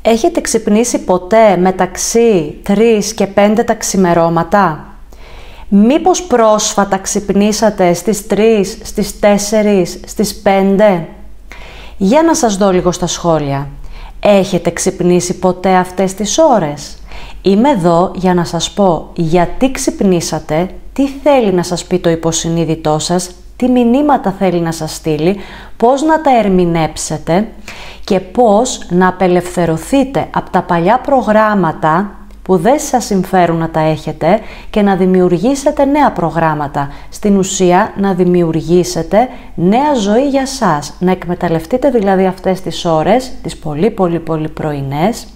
Έχετε ξυπνήσει ποτέ μεταξύ 3 και 5 τα ξημερώματα? Μήπως πρόσφατα ξυπνήσατε στις 3, στις 4, στις 5? Για να σας δω λίγο στα σχόλια. Έχετε ξυπνήσει ποτέ αυτές τις ώρες? Είμαι εδώ για να σας πω γιατί ξυπνήσατε, τι θέλει να σας πει το υποσυνείδητό σας, τι μηνύματα θέλει να σας στείλει, πώς να τα ερμηνεύσετε και πώς να απελευθερωθείτε από τα παλιά προγράμματα που δεν σας συμφέρουν να τα έχετε και να δημιουργήσετε νέα προγράμματα. Στην ουσία να δημιουργήσετε νέα ζωή για σας. Να εκμεταλλευτείτε δηλαδή αυτές τις ώρες, τις πολύ πρωινές,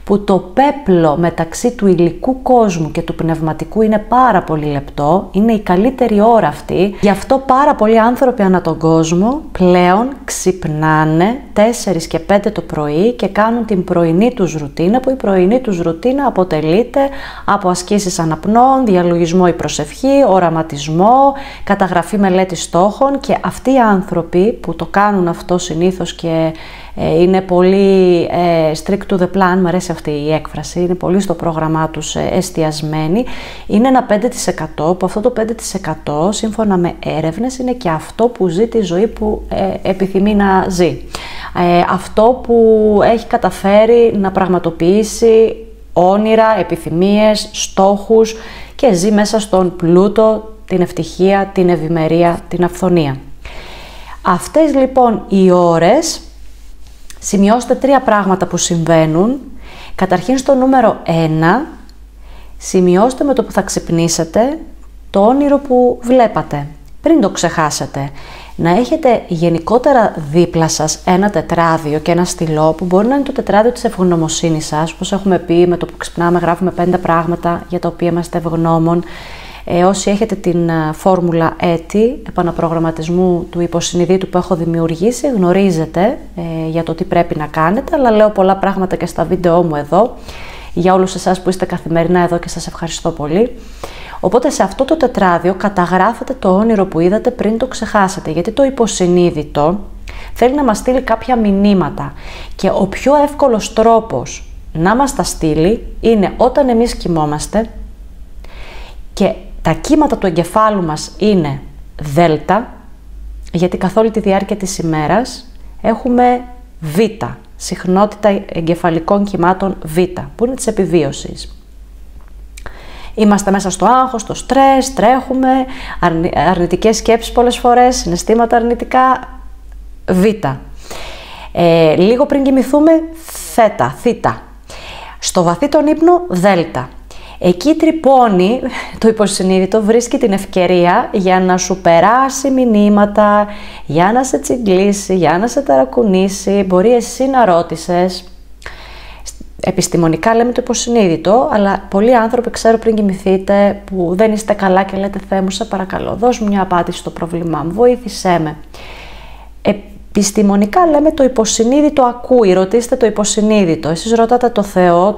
που το πέπλο μεταξύ του υλικού κόσμου και του πνευματικού είναι πάρα πολύ λεπτό, είναι η καλύτερη ώρα αυτή. Γι' αυτό πάρα πολλοί άνθρωποι ανά τον κόσμο πλέον ξυπνάνε 4 και 5 το πρωί και κάνουν την πρωινή τους ρουτίνα, που η πρωινή τους ρουτίνα αποτελείται από ασκήσεις αναπνών, διαλογισμό ή προσευχή, οραματισμό, καταγραφή μελέτη στόχων, και αυτοί οι άνθρωποι που το κάνουν αυτό συνήθως και είναι πολύ strict to the plan, μου αρέσει αυτή η έκφραση, είναι πολύ στο πρόγραμμά τους εστιασμένοι, είναι ένα 5%, που αυτό το 5% σύμφωνα με έρευνες είναι και αυτό που ζει τη ζωή που επιθυμεί να ζει. Αυτό που έχει καταφέρει να πραγματοποιήσει όνειρα, επιθυμίες, στόχους και ζει μέσα στον πλούτο, την ευτυχία, την ευημερία, την αυθονία. Αυτές λοιπόν οι ώρες, σημειώστε 3 πράγματα που συμβαίνουν. Καταρχήν στο νούμερο 1, σημειώστε με το που θα ξυπνήσετε το όνειρο που βλέπατε, πριν το ξεχάσετε. Να έχετε γενικότερα δίπλα σας ένα τετράδιο και ένα στυλό, που μπορεί να είναι το τετράδιο της ευγνωμοσύνης σας, όπως έχουμε πει, με το που ξυπνάμε γράφουμε 5 πράγματα για τα οποία είμαστε ευγνώμων. Όσοι έχετε την φόρμουλα έτη επαναπρογραμματισμού του υποσυνειδήτου που έχω δημιουργήσει, γνωρίζετε για το τι πρέπει να κάνετε, αλλά λέω πολλά πράγματα και στα βίντεό μου εδώ, για όλους εσάς που είστε καθημερινά εδώ και σας ευχαριστώ πολύ. Οπότε σε αυτό το τετράδιο καταγράφετε το όνειρο που είδατε πριν το ξεχάσετε, γιατί το υποσυνείδητο θέλει να μας στείλει κάποια μηνύματα και ο πιο εύκολος τρόπος να μας τα στείλει είναι όταν εμείς κοιμόμαστε και τα κύματα του εγκεφάλου μας είναι δέλτα, γιατί καθ' όλη τη διάρκεια της ημέρας έχουμε β, συχνότητα εγκεφαλικών κυμάτων β, που είναι της επιβίωσης. Είμαστε μέσα στο άγχος, στο στρες, τρέχουμε, αρνητικές σκέψεις πολλές φορές, συναισθήματα αρνητικά, β. Λίγο πριν κοιμηθούμε, θ. Στο βαθύ τον ύπνο, δέλτα. Εκεί τρυπώνει το υποσυνείδητο, βρίσκει την ευκαιρία για να σου περάσει μηνύματα, για να σε τσιγκλίσει, για να σε ταρακουνήσει. Μπορεί εσύ να ρώτησες, επιστημονικά λέμε το υποσυνείδητο, αλλά πολλοί άνθρωποι ξέρω πριν κοιμηθείτε που δεν είστε καλά και λέτε «Θεέ μου, σε παρακαλώ, δώσ' μου μια απάντηση στο πρόβλημά μου, βοήθησέ με». Επιστημονικά λέμε το υποσυνείδητο ακούει, ρωτήστε το υποσυνείδητο. Εσείς ρωτάτε το Θεό,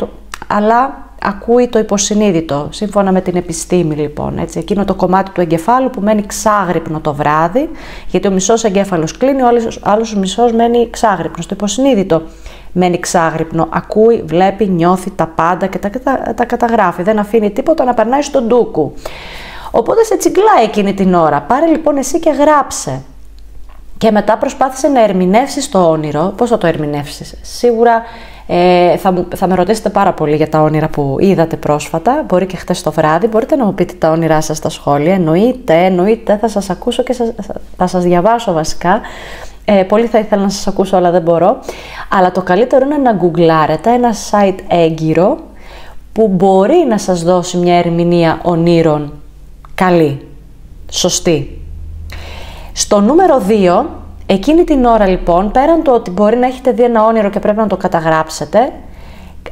αλλά ακούει το υποσυνείδητο, σύμφωνα με την επιστήμη λοιπόν, έτσι, εκείνο το κομμάτι του εγκεφάλου που μένει ξάγρυπνο το βράδυ, γιατί ο μισός εγκέφαλος κλείνει, ο άλλος μισός μένει ξάγρυπνος. Το υποσυνείδητο μένει ξάγρυπνο, ακούει, βλέπει, νιώθει τα πάντα και τα καταγράφει, δεν αφήνει τίποτα να περνάει στον ντούκου. Οπότε σε τσιγκλάει εκείνη την ώρα. Πάρε λοιπόν εσύ και γράψε. Και μετά προσπάθησε να ερμηνεύσεις το όνειρο. Πώς θα το ερμηνεύσεις? Σίγουρα θα με ρωτήσετε πάρα πολύ για τα όνειρα που είδατε πρόσφατα. Μπορεί και χτες το βράδυ. Μπορείτε να μου πείτε τα όνειρά σας στα σχόλια. Εννοείται, θα σας ακούσω και θα σας διαβάσω βασικά. Πολύ θα ήθελα να σας ακούσω, αλλά δεν μπορώ. Αλλά το καλύτερο είναι να γκουγκλάρετε ένα site έγκυρο που μπορεί να σας δώσει μια ερμηνεία ονείρων καλή, σωστή. Στο νούμερο 2, εκείνη την ώρα λοιπόν, πέραν το ότι μπορεί να έχετε δει ένα όνειρο και πρέπει να το καταγράψετε,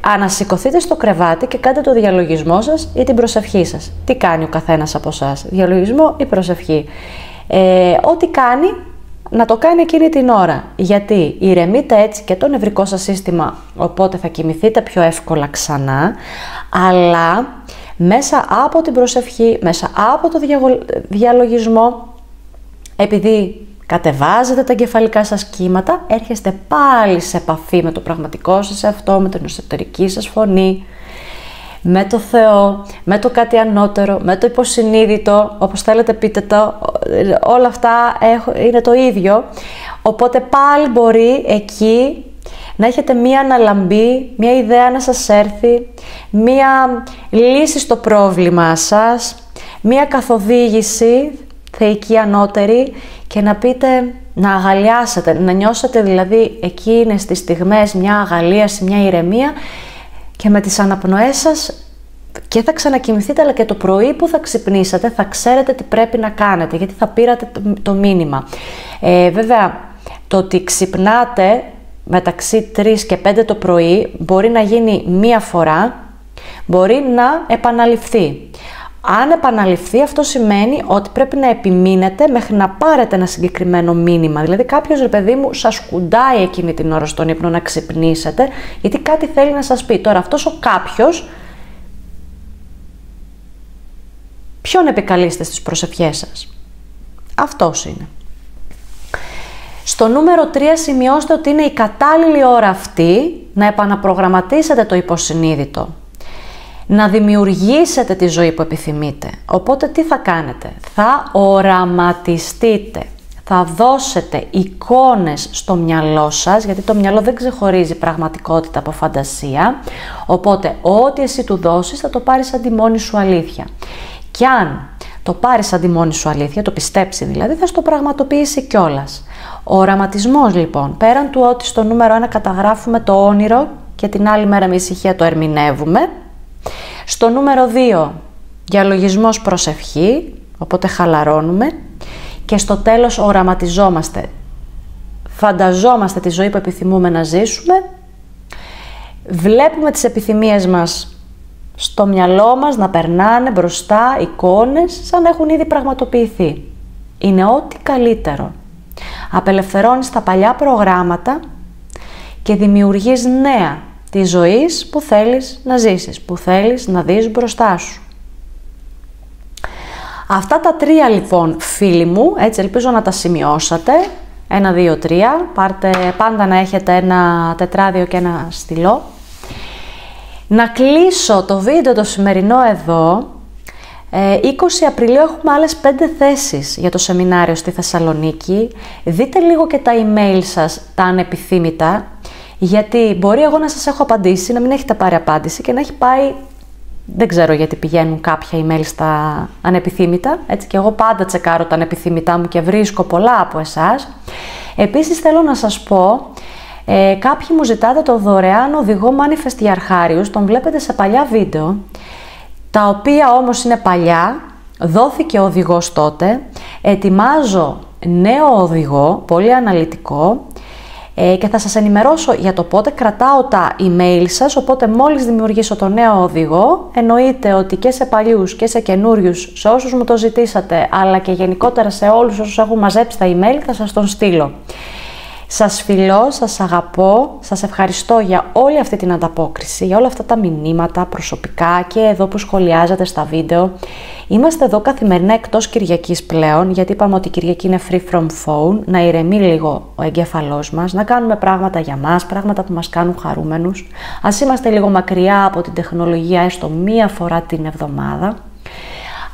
ανασηκωθείτε στο κρεβάτι και κάντε το διαλογισμό σας ή την προσευχή σας. Τι κάνει ο καθένας από εσάς, διαλογισμό ή προσευχή? Ό,τι κάνει, να το κάνει εκείνη την ώρα. Γιατί ηρεμείτε έτσι και το νευρικό σας σύστημα, οπότε θα κοιμηθείτε πιο εύκολα ξανά, αλλά μέσα από την προσευχή, μέσα από το διαλογισμό, επειδή κατεβάζετε τα εγκεφαλικά σας κύματα, έρχεστε πάλι σε επαφή με το πραγματικό σας εαυτό, με την εσωτερική σας φωνή, με το Θεό, με το κάτι ανώτερο, με το υποσυνείδητο, όπως θέλετε πείτε το, όλα αυτά είναι το ίδιο. Οπότε πάλι μπορεί εκεί να έχετε μία αναλαμπή, μία ιδέα να σας έρθει, μία λύση στο πρόβλημά σας, μία καθοδήγηση θεϊκή ανώτερη και να πείτε, να αγαλιάσετε, να νιώσετε δηλαδή εκείνες τις στιγμές μια αγαλίαση, μια ηρεμία και με τις αναπνοές σας και θα ξανακοιμηθείτε, αλλά και το πρωί που θα ξυπνήσετε θα ξέρετε τι πρέπει να κάνετε, γιατί θα πήρατε το μήνυμα. Βέβαια, το ότι ξυπνάτε μεταξύ 3 και 5 το πρωί μπορεί να γίνει μία φορά, μπορεί να επαναληφθεί. Αν επαναληφθεί, αυτό σημαίνει ότι πρέπει να επιμείνετε μέχρι να πάρετε ένα συγκεκριμένο μήνυμα. Δηλαδή κάποιος, ρε παιδί μου, σας κουντάει εκείνη την ώρα στον ύπνο να ξυπνήσετε, γιατί κάτι θέλει να σας πει. Τώρα αυτός ο κάποιος, ποιον επικαλείστε στις προσευχές σας? Αυτός είναι. Στο νούμερο 3 σημειώστε ότι είναι η κατάλληλη ώρα αυτή να επαναπρογραμματίσετε το υποσυνείδητο. Να δημιουργήσετε τη ζωή που επιθυμείτε. Οπότε τι θα κάνετε? Θα οραματιστείτε. Θα δώσετε εικόνες στο μυαλό σας, γιατί το μυαλό δεν ξεχωρίζει πραγματικότητα από φαντασία. Οπότε ό,τι εσύ του δώσεις θα το πάρεις σαν τη μόνη σου αλήθεια. Και αν το πάρεις σαν τη μόνη σου αλήθεια, το πιστέψει δηλαδή, θα στο πραγματοποιήσει κιόλας. Ο οραματισμός λοιπόν, πέραν του ότι στο νούμερο 1 καταγράφουμε το όνειρο και την άλλη μέρα με ησυχία το ερμηνεύουμε, στο νούμερο 2 διαλογισμός προσευχή, οπότε χαλαρώνουμε, και στο τέλος οραματιζόμαστε, φανταζόμαστε τη ζωή που επιθυμούμε να ζήσουμε, βλέπουμε τις επιθυμίες μας στο μυαλό μας να περνάνε μπροστά εικόνες σαν να έχουν ήδη πραγματοποιηθεί. Είναι ό,τι καλύτερο. Απελευθερώνεις τα παλιά προγράμματα και δημιουργείς νέα τη ζωή που θέλεις να ζήσεις, που θέλεις να δεις μπροστά σου. Αυτά τα 3 λοιπόν, φίλοι μου, έτσι ελπίζω να τα σημειώσατε. 1, 2, 3. Πάρτε πάντα να έχετε ένα τετράδιο και ένα στυλό. Να κλείσω το βίντεο το σημερινό εδώ. 20 Απριλίου έχουμε άλλες 5 θέσεις για το σεμινάριο στη Θεσσαλονίκη. Δείτε λίγο και τα email σας, τα ανεπιθύμητα, γιατί μπορεί εγώ να σας έχω απαντήσει, να μην έχετε πάρει απάντηση και να έχει πάει, δεν ξέρω γιατί πηγαίνουν κάποια email στα ανεπιθύμητα, έτσι, και εγώ πάντα τσεκάρω τα ανεπιθύμητά μου και βρίσκω πολλά από εσάς. Επίσης θέλω να σας πω, κάποιοι μου ζητάτε το δωρεάν οδηγό Manifest για Αρχάριους, τον βλέπετε σε παλιά βίντεο, τα οποία όμως είναι παλιά, δόθηκε ο οδηγός τότε, ετοιμάζω νέο οδηγό, πολύ αναλυτικό, και θα σας ενημερώσω για το πότε. Κρατάω τα email σας, οπότε μόλις δημιουργήσω το νέο οδηγό, εννοείται ότι και σε παλιούς και σε καινούριους, σε όσους μου το ζητήσατε, αλλά και γενικότερα σε όλους όσους έχουν μαζέψει τα email, θα σας τον στείλω. Σας φιλώ, σας αγαπώ, σας ευχαριστώ για όλη αυτή την ανταπόκριση, για όλα αυτά τα μηνύματα προσωπικά και εδώ που σχολιάζετε στα βίντεο. Είμαστε εδώ καθημερινά εκτός Κυριακής πλέον, γιατί είπαμε ότι η Κυριακή είναι free from phone, να ηρεμεί λίγο ο εγκέφαλός μας, να κάνουμε πράγματα για μας, πράγματα που μας κάνουν χαρούμενους. Ας είμαστε λίγο μακριά από την τεχνολογία, έστω μία φορά την εβδομάδα.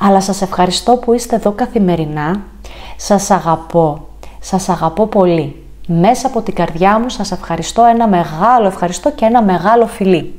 Αλλά σας ευχαριστώ που είστε εδώ καθημερινά, σας αγαπώ πολύ. Μέσα από την καρδιά μου σας ευχαριστώ, ένα μεγάλο ευχαριστώ και ένα μεγάλο φιλί.